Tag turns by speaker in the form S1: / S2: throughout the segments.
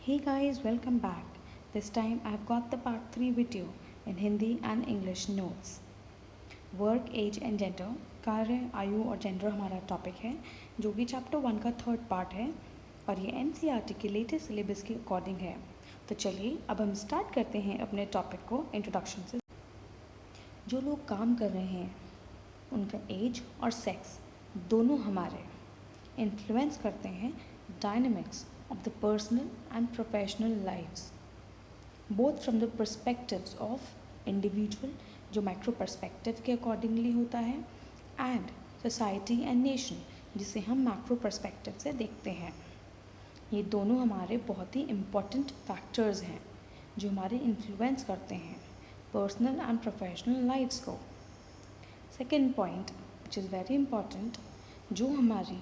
S1: Hey guys, welcome back. This time I've got the part 3 video in Hindi and English notes. Work age and gender, कार्य, आयु और gender हमारा topic है जो कि chapter 1 का थर्ड पार्ट है और ये एनसीईआरटी के लेटेस्ट सिलेबस के अकॉर्डिंग है। तो चलिए अब हम स्टार्ट करते हैं अपने टॉपिक को इंट्रोडक्शन से। जो लोग काम कर रहे हैं उनका एज और सेक्स दोनों हमारे इन्फ्लुएंस करते हैं dynamics of the personal and professional lives, both from the perspectives of individual जो माइक्रो पर्सपेक्टिव के अकॉर्डिंगली होता है एंड सोसाइटी एंड नेशन जिसे हम मैक्रो पर्सपेक्टिव से देखते हैं। ये दोनों हमारे बहुत ही इम्पॉर्टेंट फैक्टर्स हैं जो हमारे इन्फ्लुएंस करते हैं पर्सनल एंड प्रोफेशनल लाइफ्स को। Second point which is very important, जो हमारी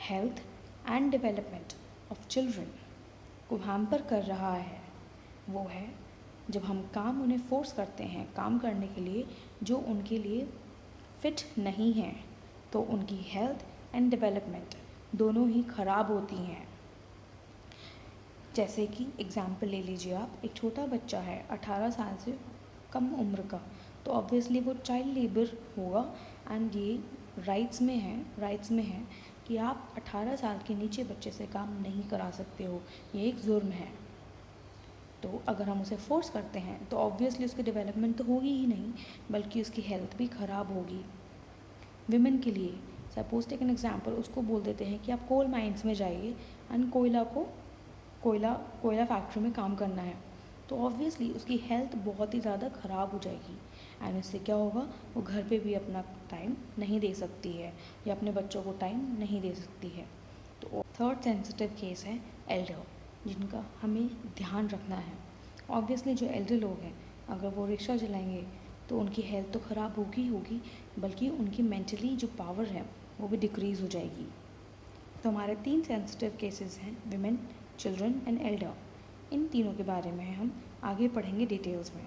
S1: health and development of children को हैम्पर कर रहा है वो है जब हम काम उन्हें फोर्स करते हैं काम करने के लिए जो उनके लिए फिट नहीं है, तो उनकी हेल्थ एंड डेवलपमेंट दोनों ही ख़राब होती हैं। जैसे कि एग्ज़ाम्पल ले लीजिए आप, एक छोटा बच्चा है 18 साल से कम उम्र का, तो ऑब्वियसली वो चाइल्ड लेबर होगा एंड ये राइट्स में है कि आप 18 साल के नीचे बच्चे से काम नहीं करा सकते हो, ये एक जुर्म है। तो अगर हम उसे फोर्स करते हैं तो ऑब्वियसली उसकी डेवलपमेंट तो होगी ही नहीं बल्कि उसकी हेल्थ भी ख़राब होगी। विमेन के लिए सपोज टेक एन एग्जांपल, उसको बोल देते हैं कि आप कोल माइंस में जाइए एंड कोयला फैक्ट्री में काम करना है, तो ऑब्वियसली उसकी हेल्थ बहुत ही ज़्यादा ख़राब हो जाएगी एंड इससे क्या होगा, वो घर पे भी अपना टाइम नहीं दे सकती है या अपने बच्चों को टाइम नहीं दे सकती है। तो थर्ड सेंसिटिव केस है एल्डर, जिनका हमें ध्यान रखना है। ऑब्वियसली जो एल्डर लोग हैं अगर वो रिक्शा चलाएंगे तो उनकी हेल्थ तो ख़राब होगी बल्कि उनकी मेंटली जो पावर है वो भी डिक्रीज़ हो जाएगी। तो हमारे 3 सेंसिटिव केसेस हैं, विमेन, चिल्ड्रन एंड एल्डर। इन तीनों के बारे में हम आगे पढ़ेंगे डिटेल्स में।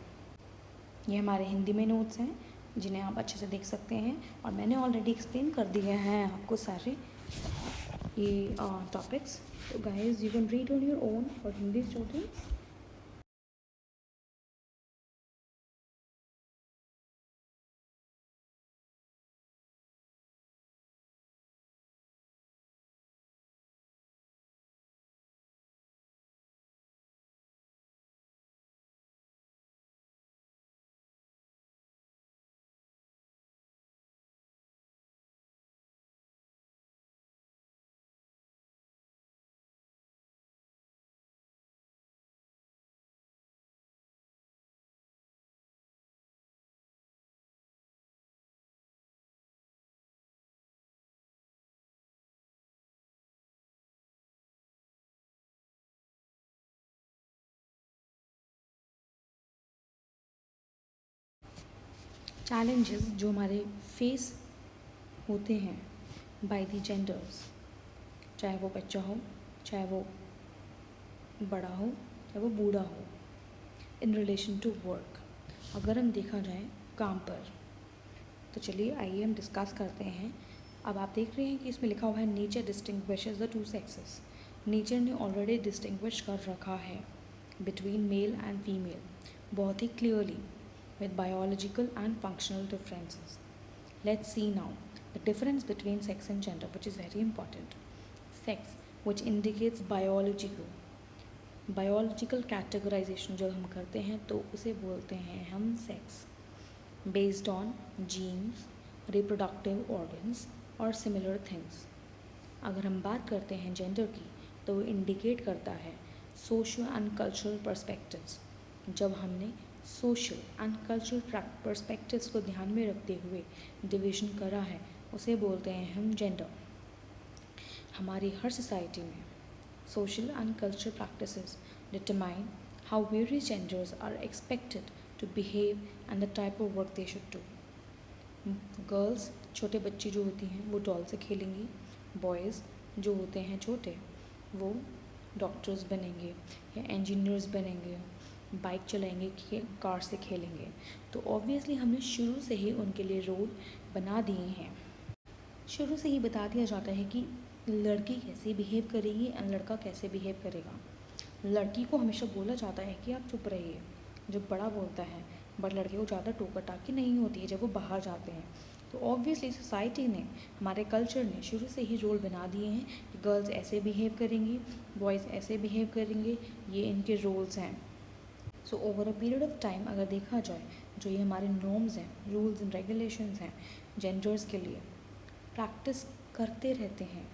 S1: ये हमारे हिंदी में नोट्स हैं जिन्हें आप अच्छे से देख सकते हैं और मैंने ऑलरेडी एक्सप्लेन कर दिए हैं आपको सारे ये टॉपिक्स। तो guys you can read on your own for Hindi students. Challenges जो हमारे फेस होते हैं बाय द जेंडर्स, चाहे वो बच्चा हो, चाहे वो बड़ा हो, चाहे वो बूढ़ा हो, इन रिलेशन टू वर्क। अगर हम देखा जाए काम पर, तो चलिए आइए हम डिस्कस करते हैं। अब आप देख रहे हैं कि इसमें लिखा हुआ है nature distinguishes the two sexes. Nature ने ऑलरेडी डिस्टिंग्विश कर रखा है बिटवीन मेल एंड फीमेल बहुत ही clearly with biological and functional differences. Let's see now the difference between sex and gender, which is very important. Sex, which indicates biological categorization जब हम करते हैं तो उसे बोलते हैं हम sex, based on genes, reproductive organs और similar things. अगर हम बात करते हैं gender की तो वो indicate करता है social and cultural perspectives। जब हमने सोशल एंड कल्चरल पर्सपेक्टिव्स को ध्यान में रखते हुए डिवीज़न करा है उसे बोलते हैं हम जेंडर। हमारी हर सोसाइटी में social and cultural practices determine how various genders are expected to behave and the type of work they should do. Girls, छोटे बच्चे जो होती हैं वो डॉल से खेलेंगी, बॉयज़ जो होते हैं छोटे वो डॉक्टर्स बनेंगे या इंजीनियर्स बनेंगे, बाइक चलाएंगे, कार से खेलेंगे। तो ऑब्वियसली हमने शुरू से ही उनके लिए रोल बना दिए हैं। शुरू से ही बता दिया जाता है कि लड़की कैसे बिहेव करेगी एंड लड़का कैसे बिहेव करेगा। लड़की को हमेशा बोला जाता है कि आप चुप रहिए जब बड़ा बोलता है, बट लड़के को ज़्यादा टोका टाकी नहीं होती है जब वो बाहर जाते हैं। तो ऑब्वियसली सोसाइटी ने, हमारे कल्चर ने शुरू से ही रोल बना दिए हैं कि गर्ल्स ऐसे बिहेव करेंगी, बॉयज़ ऐसे बिहेव करेंगे, ये इनके रोल्स हैं। So over a period of time अगर देखा जाए, जो ये हमारे नॉर्म्स हैं, रूल्स एंड रेगुलेशंस हैं जेंडर्स के लिए, प्रैक्टिस करते रहते हैं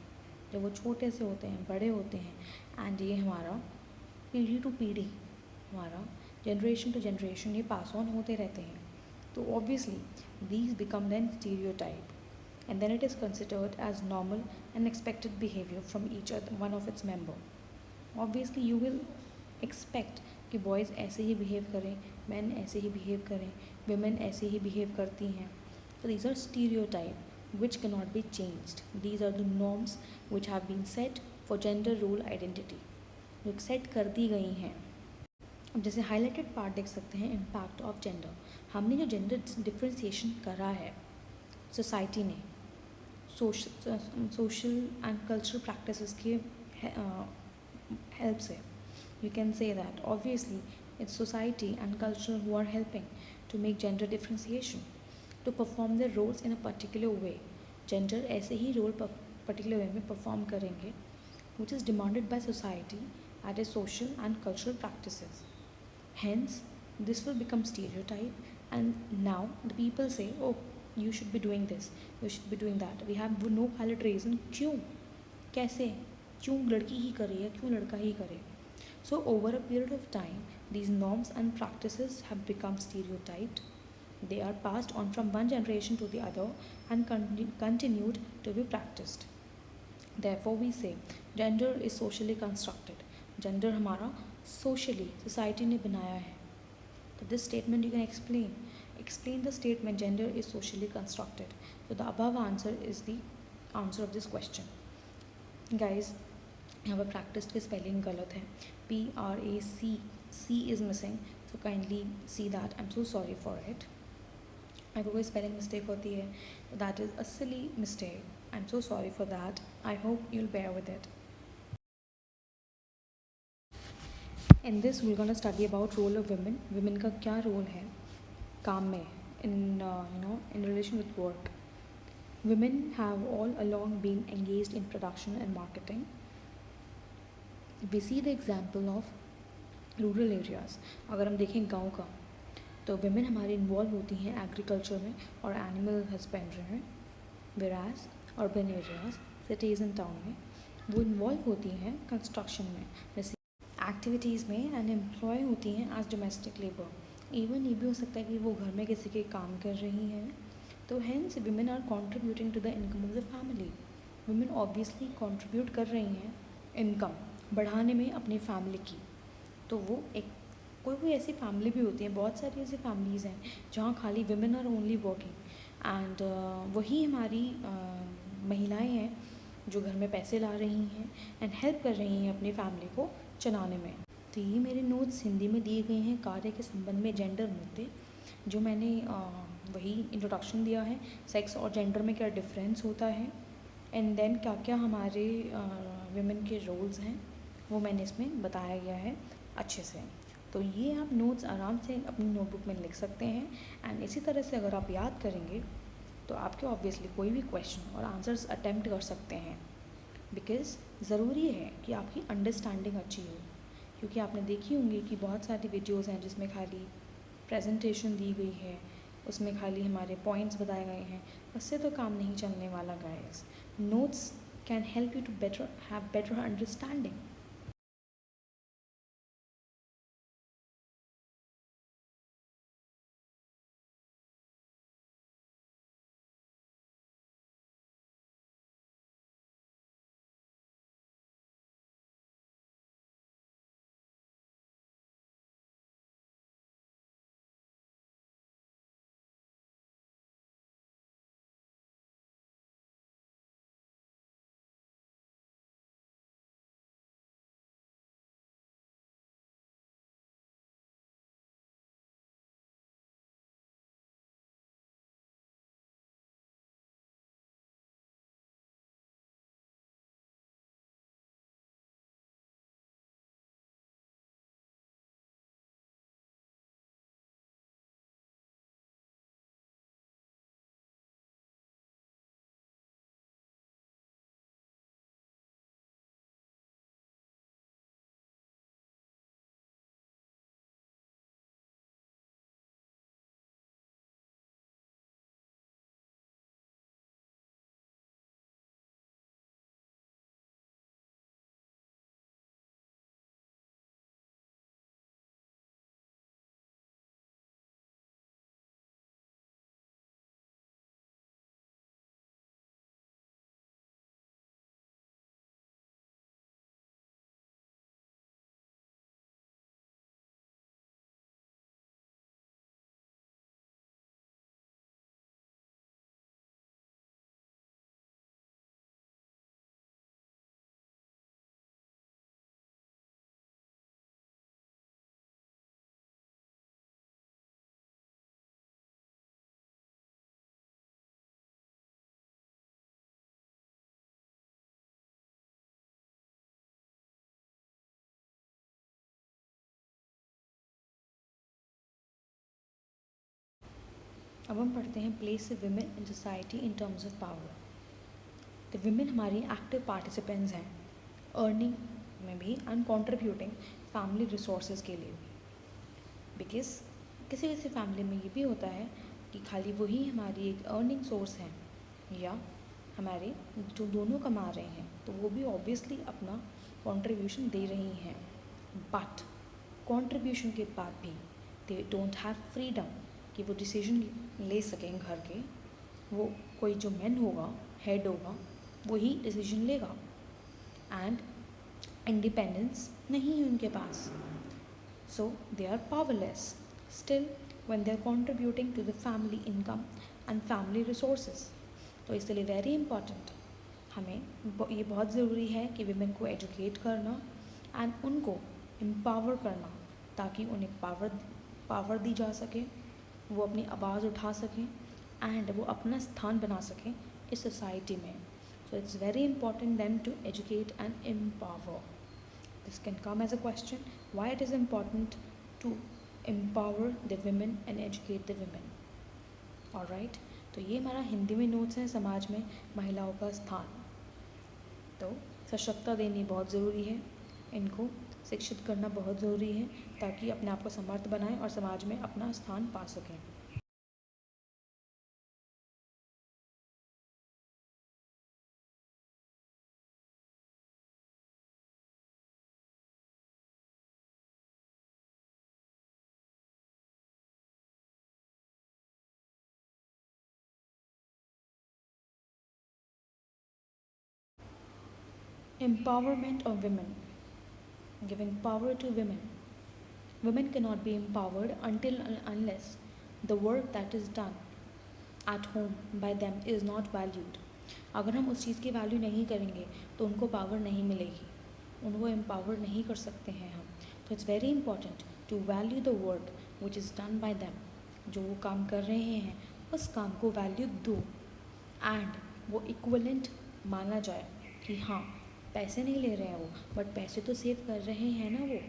S1: जब वो छोटे से होते हैं, बड़े होते हैं, एंड ये हमारा पीढ़ी टू पीढ़ी, हमारा जनरेशन टू जनरेशन ये पास ऑन होते रहते हैं। तो obviously these become then stereotype and then it is considered as normal and expected behaviour from each one of its member. Obviously you will expect कि boys ऐसे ही behave करें, man ऐसे ही बिहेव करें, women ऐसे ही बिहेव करती हैं। So these are stereotype which cannot be changed. These are the norms which have been set for gender role identity, जो सेट कर दी गई हैं। अब जैसे हाईलाइटेड पार्ट देख सकते हैं, इम्पैक्ट ऑफ जेंडर। हमने जो जेंडर डिफ्रेंसिएशन करा है सोसाइटी ने, सोशल एंड कल्चरल प्रैक्टिसेस के हेल्प से, you can say that obviously it's society and culture who are helping to make gender differentiation to perform their roles in a particular way. Gender ऐसे ही role particular way में perform करेंगे which is demanded by society at a social and cultural practices. Hence this will become stereotype, and now the people say, oh, you should be doing this, you should be doing that. We have no valid reason क्यों, कैसे, क्यों लड़की ही करे या क्यों लड़का ही करे. So over a period of time, these norms and practices have become stereotyped. They are passed on from one generation to the other and continued to be practiced. Therefore we say gender is socially constructed. Gender हमारा socially society ने बनाया है. So this statement you can explain. Explain the statement gender is socially constructed. So the above answer is the answer of this question. Guys, यहाँ पर practice की spelling गलत है, PRAC, C is missing, so kindly see that. I am so sorry for it. अगर कोई spelling mistake होती है that is a silly mistake. I am so sorry for that. I hope you'll bear with it. In this we gonna study about role of women. Women का क्या role है काम में, in in relation with work. Women have all along been engaged in production and marketing. We see the example of rural areas. अगर हम देखें गांव का, तो women हमारी इन्वॉल्व होती हैं एग्रीकल्चर में और एनिमल हस्बेंड्री में. whereas urban areas, cities and town में, वो इन्वॉल्व होती हैं कंस्ट्रक्शन में, जैसे एक्टिविटीज़ में, एंड एम्प्लॉय होती हैं एज डोमेस्टिक लेबर. इवन ये भी हो सकता है कि वो घर में किसी के काम कर रही हैं. तो hence women are contributing to the income of the family. women obviously contribute कर रही हैं इनकम बढ़ाने में अपनी फैमिली की. तो वो एक कोई ऐसी फैमिली भी होती है, बहुत सारी ऐसी फैमिलीज़ हैं जहाँ खाली women are only working, and वही हमारी महिलाएं हैं जो घर में पैसे ला रही हैं एंड हेल्प कर रही हैं अपनी फैमिली को चलाने में. तो ये मेरे नोट्स हिंदी में दिए गए हैं कार्य के संबंध में जेंडर मुद्दे, जो मैंने वही इंट्रोडक्शन दिया है, सेक्स और जेंडर में क्या डिफरेंस होता है, एंड देन क्या क्या हमारे वुमेन के रोल्स हैं, वो मैंने इसमें बताया गया है अच्छे से. तो ये आप नोट्स आराम से अपनी नोटबुक में लिख सकते हैं, एंड इसी तरह से अगर आप याद करेंगे तो आपके ऑब्वियसली कोई भी क्वेश्चन और आंसर्स अटैम्प्ट कर सकते हैं. बिकॉज़ ज़रूरी है कि आपकी अंडरस्टैंडिंग अच्छी हो, क्योंकि आपने देखी होंगी कि बहुत सारी वीडियोज़ हैं जिसमें खाली प्रेजेंटेशन दी गई है, उसमें खाली हमारे पॉइंट्स बताए गए हैं. उससे तो काम नहीं चलने वाला guys. Notes can help you to have better understanding. अब हम पढ़ते हैं place of women in society in terms of power. तो विमेन हमारी एक्टिव पार्टिसिपेंट्स हैं अर्निंग में भी एंड कॉन्ट्रीब्यूटिंग फैमिली रिसोर्सेज के लिए भी। बिकॉज किसी किसी फैमिली में ये भी होता है कि खाली वही हमारी एक अर्निंग सोर्स है, या हमारे जो दोनों कमा रहे हैं तो वो भी ऑब्वियसली अपना कंट्रीब्यूशन दे रही हैं, बट कंट्रीब्यूशन के बाद भी दे डोंट हैव फ्रीडम कि वो डिसीजन ले सकें घर के। वो कोई जो मैन होगा, हेड होगा, वही डिसीजन लेगा एंड इंडिपेंडेंस नहीं है उनके पास। So they are powerless still when they are contributing to the family income and family resources। तो इसलिए वेरी इम्पॉर्टेंट हमें ये बहुत ज़रूरी है कि विमेन को एजुकेट करना एंड उनको एम्पावर करना, ताकि उन्हें पावर दी जा सके, वो अपनी आवाज़ उठा सकें एंड वो अपना स्थान बना सकें इस सोसाइटी में। So it's very important them to educate and empower. This can come as a question, why it is important to empower the women and educate the women। Alright, तो ये हमारा हिंदी में नोट्स हैं समाज में महिलाओं का स्थान। तो सशक्ता देनी बहुत ज़रूरी है, इनको शिक्षित करना बहुत ज़रूरी है ताकि अपने आप को समर्थ बनाएं और समाज में अपना स्थान पा सकें। Empowerment of women, giving power to women। Women cannot be empowered until and unless the work that is done at home by them is not valued। अगर हम उस चीज़ की वैल्यू नहीं करेंगे तो उनको पावर नहीं मिलेगी, उनको एम्पावर नहीं कर सकते हैं हम। तो it's very important to value the work which is done by them. जो वो काम कर रहे हैं उस काम को वैल्यू दो एंड वो इक्वलेंट माना जाए कि हाँ, पैसे नहीं ले रहे हैं वो, बट पैसे तो सेव कर रहे हैं ना वो।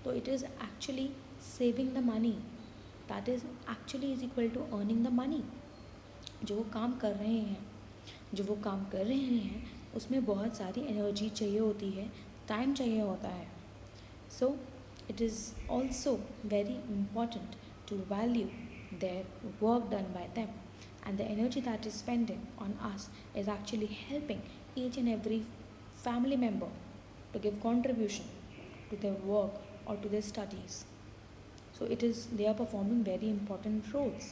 S1: तो it is actually saving the money, that is actually is equal to earning the money. जो वो काम कर रहे हैं, जो वो काम कर रहे हैं उसमें बहुत सारी एनर्जी चाहिए होती है, टाइम चाहिए होता है। So it is also very important to value their work done by them, and the energy that is spending on us is actually helping each and every family member to give contribution to their work or to their studies। So they are performing very important roles।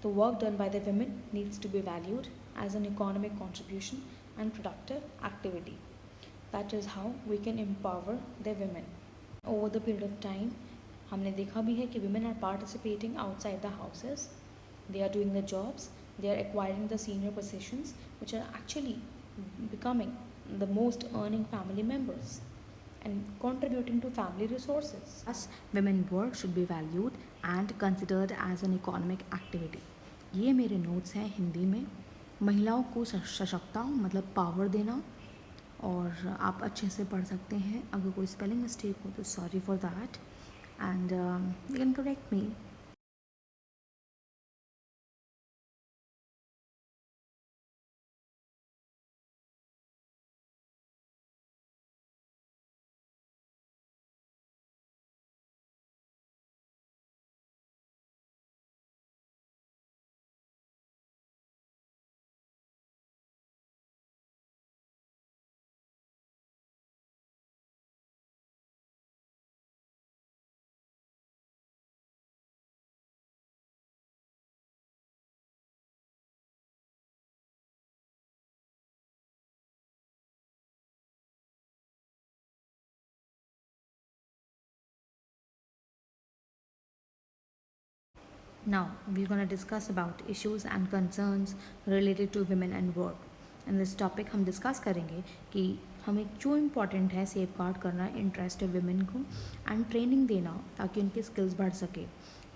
S1: The work done by the women needs to be valued as an economic contribution and productive activity। That is how we can empower the women। Over the period of time हमने देखा भी है कि women are participating outside the houses, they are doing the jobs, they are acquiring the senior positions which are actually becoming the most earning family members and contributing to family resources। Thus women work should be valued and considered as an economic activity। ये मेरे notes हैं हिंदी में। महिलाओं को सशक्ता मतलब power देना, और आप अच्छे से पढ़ सकते हैं। अगर कोई स्पेलिंग मिस्टेक हो तो sorry for that and you can correct me. Now we're going to discuss about issues and concerns related to women and work। In this topic हम discuss करेंगे कि हमें क्यों इम्पॉर्टेंट है सेफ गार्ड करना interest of women को and training देना ताकि उनकी स्किल्स बढ़ सके।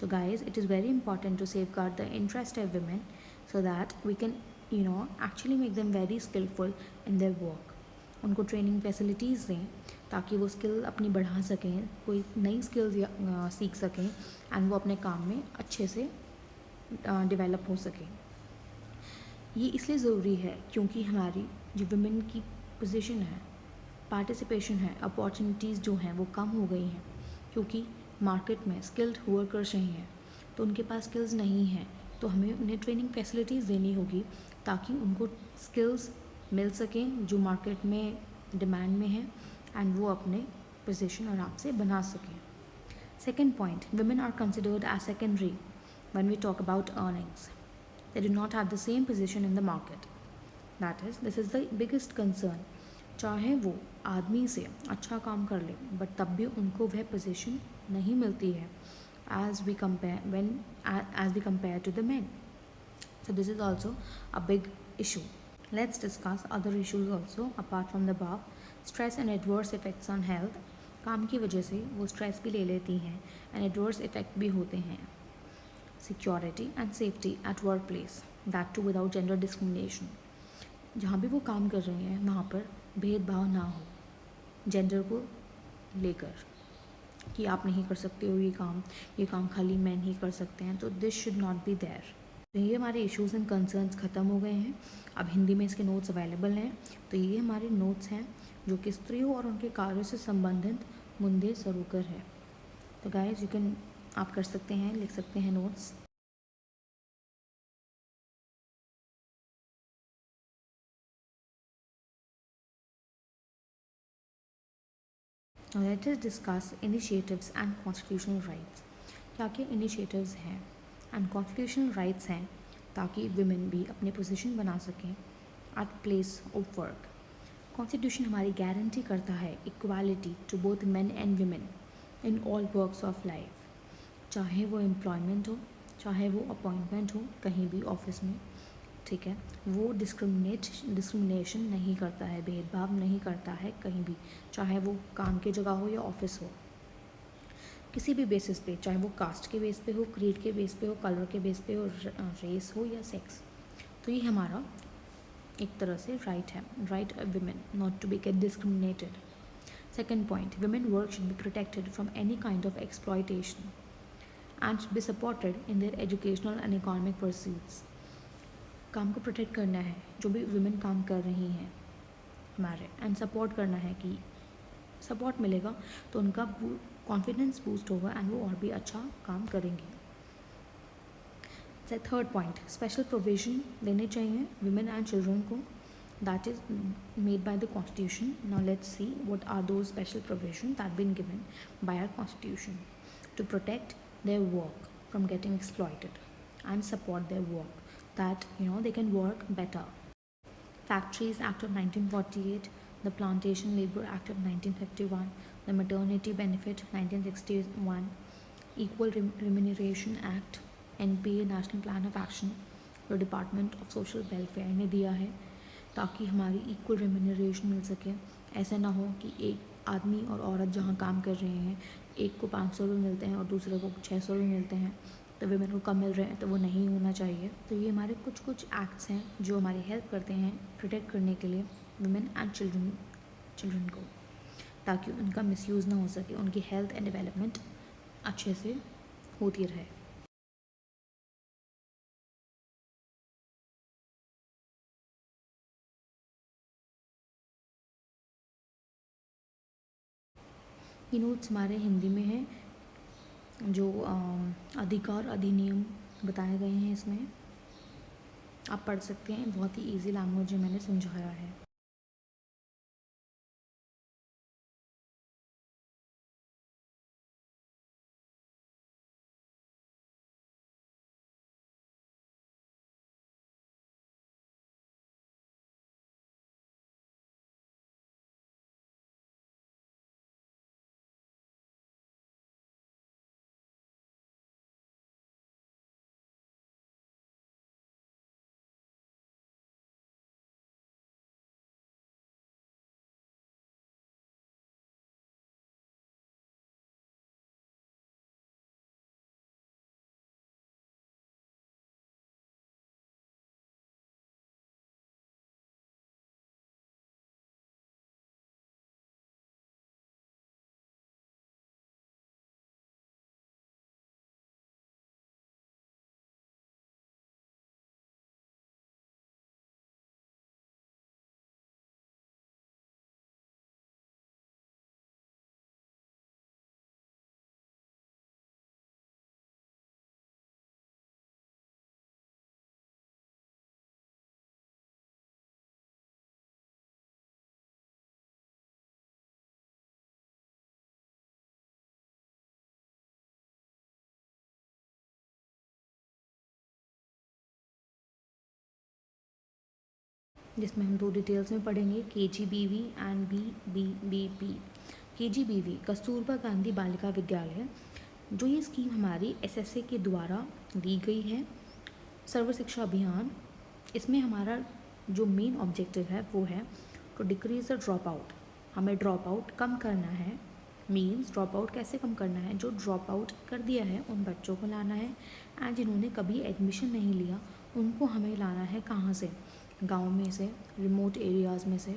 S1: तो guys it is very important to safeguard the interest of women so that we can actually make them very skillful in their work। उनको training facilities दें ताकि वो स्किल अपनी बढ़ा सकें, कोई नई स्किल्स सीख सकें एंड वो अपने काम में अच्छे से डेवलप हो सके। ये इसलिए ज़रूरी है क्योंकि हमारी जो वुमेन की पोजीशन है, पार्टिसिपेशन है, अपॉर्चुनिटीज़ जो हैं वो कम हो गई हैं क्योंकि मार्केट में स्किल्ड वर्कर्स चाहिए, तो उनके पास स्किल्स नहीं हैं, तो हमें उन्हें ट्रेनिंग फैसिलिटीज़ देनी होगी ताकि उनको स्किल्स मिल सकें जो मार्केट में डिमांड में है एंड वो अपने पोजीशन आराम से बना सकें। Second point, women are considered as secondary when we talk about earnings. They do not have the same position in the market. That is, this is the biggest concern. चाहे वो आदमी से अच्छा काम कर ले बट तब भी उनको वह पोजीशन नहीं मिलती है as we compare to the men. So this is also a big issue. Let's discuss other issues also apart from the above. Stress and adverse effects on health. काम की वजह से वो स्ट्रेस भी ले लेती हैं एंड एडवर्स इफेक्ट भी होते हैं। Security and safety at workplace, that too without gender discrimination. जहाँ भी वो काम कर रही हैं वहाँ पर भेदभाव ना हो जेंडर को लेकर कि आप नहीं कर सकते हो ये काम खाली मैन ही कर सकते हैं, तो this should not be there. तो ये हमारे इश्यूज़ एंड कंसर्न्स ख़त्म हो गए हैं। अब हिंदी में इसके नोट्स अवेलेबल हैं। तो ये हमारे नोट्स हैं जो कि स्त्रियों और उनके कार्यों से संबंधित मुद्दे सरोकर है। तो गाइस आप कर सकते हैं, लिख सकते हैं notes. Let us discuss initiatives and constitutional rights. क्या क्या इनिशिएटिव्स हैं एंड कॉन्स्टिट्यूशनल राइट्स हैं ताकि वुमेन भी अपने पोजीशन बना सकें at place of work. Constitution हमारी गारंटी करता है equality to both men and women in all works of life, चाहे वो एम्प्लॉयमेंट हो, चाहे वो अपॉइंटमेंट हो कहीं भी ऑफिस में, ठीक है। वो डिस्क्रिमिनेशन नहीं करता है, भेदभाव नहीं करता है कहीं भी, चाहे वो काम की जगह हो या ऑफिस हो, किसी भी बेसिस पे, चाहे वो कास्ट के बेस पे हो, क्रीड के बेस पे हो, कलर के बेस पे हो, रेस हो या सेक्स। तो ये हमारा एक तरह से राइट है, right of women not to be get discriminated. Second point, women work should be protected from any kind of exploitation and should be supported in their educational and economic pursuits. काम को protect करना है, जो भी women काम कर रही हैं हमारे, एंड सपोर्ट करना है कि सपोर्ट मिलेगा तो उनका कॉन्फिडेंस बूस्ट होगा एंड वो और भी अच्छा काम करेंगी। थर्ड पॉइंट, स्पेशल प्रोविजन देने चाहिए वुमेन एंड चिल्ड्रन को, that is made by the constitution. Now let's see what are those special provisions that have been given by our constitution to protect their work from getting exploited and support their work, that they can work better. Factories Act of 1948, the Plantation Labor Act of 1951, the Maternity Benefit 1961, Equal Remuneration Act, NPA National Plan of Action, जो department of social welfare ने दिया है ताकि हमारी equal remuneration मिल सके। ऐसा ना हो कि एक आदमी और औरत जहाँ काम कर रहे हैं, एक को 500 रुपये मिलते हैं और दूसरे को 600 रुपये मिलते हैं, तो वुमेन को कम मिल रहे हैं, तो वो नहीं होना चाहिए। तो ये हमारे कुछ एक्ट्स हैं जो हमारी हेल्प करते हैं प्रोटेक्ट करने के लिए वुमेन एंड चिल्ड्रन को, ताकि उनका मिसयूज़ ना हो सके, उनकी हेल्थ एंड डेवलपमेंट अच्छे से होती रहे। ये नोट्स हमारे हिंदी में है, जो अधिकार अधिनियम बताए गए हैं इसमें, आप पढ़ सकते हैं। बहुत ही इजी लैंग्वेज में मैंने समझाया है। जिसमें हम 2 डिटेल्स में पढ़ेंगे, KGBV and BBBP। KGBV Kasturba Gandhi Balika Vidyalaya, जो ये स्कीम हमारी SSA के द्वारा दी गई है, सर्व शिक्षा अभियान। इसमें हमारा जो मेन ऑब्जेक्टिव है वो है to decrease the dropout. हमें ड्रॉप आउट कम करना है। मीन्स ड्रॉप आउट कैसे कम करना है, जो ड्रॉप आउट कर दिया है उन बच्चों को लाना है, एंड जिन्होंने कभी एडमिशन नहीं लिया उनको हमें लाना है कहाँ से, गांव में से, रिमोट एरियाज़ में से,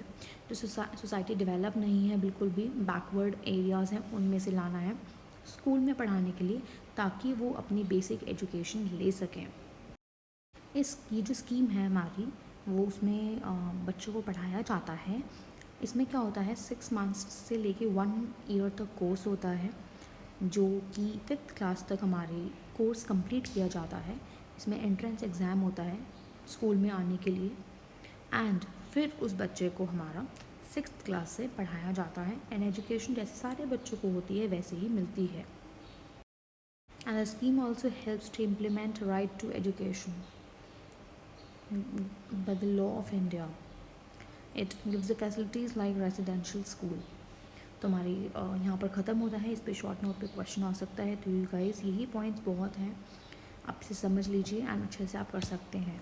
S1: जो सोसाइटी डेवलप नहीं है, बिल्कुल भी बैकवर्ड एरियाज़ हैं, उनमें से लाना है स्कूल में पढ़ाने के लिए, ताकि वो अपनी बेसिक एजुकेशन ले सकें। ये जो स्कीम है हमारी, वो उसमें बच्चों को पढ़ाया जाता है। इसमें क्या होता है, 6 मंथ्स से लेके 1 ईयर तक कोर्स होता है, जो कि 5th क्लास तक हमारी कोर्स कंप्लीट किया जाता है। इसमें एंट्रेंस एग्ज़ाम होता है स्कूल में आने के लिए, एंड फिर उस बच्चे को हमारा 6th क्लास से पढ़ाया जाता है, एंड एजुकेशन जैसे सारे बच्चों को होती है वैसे ही मिलती है। And the scheme also helps to implement right to education by the law of India. It gives the facilities like residential school. तो हमारी यहाँ पर ख़त्म होता है। इस पे शॉर्ट नोट पे क्वेश्चन आ सकता है, तो यू गाइस यही पॉइंट्स बहुत हैं, आप इसे समझ लीजिए एंड अच्छे से आप कर सकते हैं।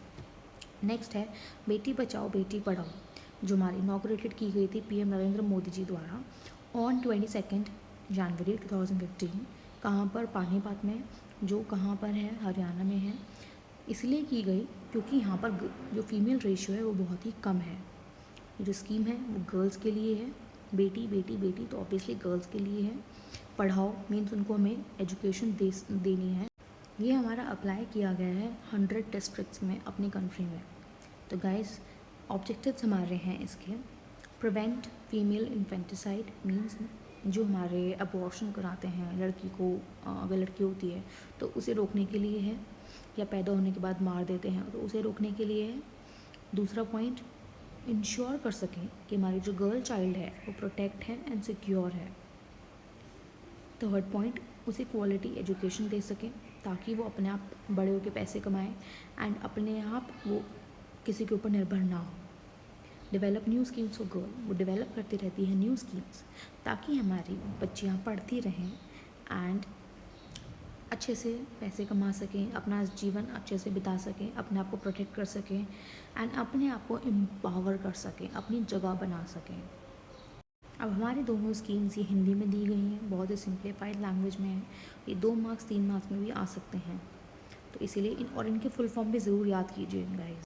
S1: नेक्स्ट है बेटी बचाओ बेटी पढ़ाओ, जो हमारी इनॉग्रेटेड की गई थी PM नरेंद्र मोदी जी द्वारा ऑन 22 जनवरी 2015। कहाँ पर, पानीपत में, जो कहाँ पर है, हरियाणा में है। इसलिए की गई क्योंकि यहाँ पर जो फीमेल रेशियो है वो बहुत ही कम है। ये जो स्कीम है वो गर्ल्स के लिए है, बेटी बेटी बेटी, तो ऑब्वियसली गर्ल्स के लिए है। पढ़ाओ मीन्स उनको हमें एजुकेशन देनी है। ये हमारा अप्लाई किया गया है 100 डिस्ट्रिक्ट्स में अपनी कंट्री में। तो गाइस ऑब्जेक्टिव्स हमारे हैं इसके, प्रिवेंट फीमेल इन्फेंटिसाइड, मीन्स जो हमारे अबॉर्शन कराते हैं लड़की को, अगर लड़की होती है तो उसे रोकने के लिए है, या पैदा होने के बाद मार देते हैं तो उसे रोकने के लिए है। दूसरा पॉइंट, इंश्योर कर सकें कि हमारी जो गर्ल चाइल्ड है वो प्रोटेक्ट है एंड सिक्योर है। थर्ड पॉइंट, उसे क्वालिटी एजुकेशन दे सकें ताकि वो अपने आप बड़े होकर पैसे कमाएं एंड अपने आप वो किसी के ऊपर निर्भर ना हो। Develop new schemes for girl, वो डेवलप करती रहती है न्यू स्कीम्स ताकि हमारी बच्चियाँ पढ़ती रहें एंड अच्छे से पैसे कमा सकें, अपना जीवन अच्छे से बिता सकें, अपने आप को प्रोटेक्ट कर सकें एंड अपने आप को एम्पावर कर सकें, अपनी जगह बना सकें। अब हमारी दोनों स्कीम्स ये हिंदी में दी गई हैं, बहुत ही सिंप्लीफाइड लैंग्वेज में है। ये 2 मार्क्स 3 मार्क्स में भी आ सकते हैं, तो इसीलिए और इनके फुल फॉर्म भी ज़रूर याद कीजिए guys.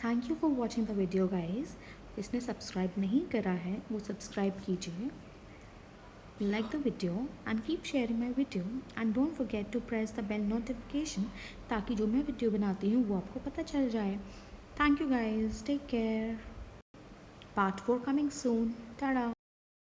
S1: Thank you for watching the video guys. जिसने सब्सक्राइब नहीं करा है वो सब्सक्राइब कीजिए, like the video and keep sharing my video and don't forget to press the bell notification ताकि जो मैं वीडियो बनाती हूँ वो आपको पता चल जाए। Thank you guys, take care. Part 4 coming soon. Ta-da.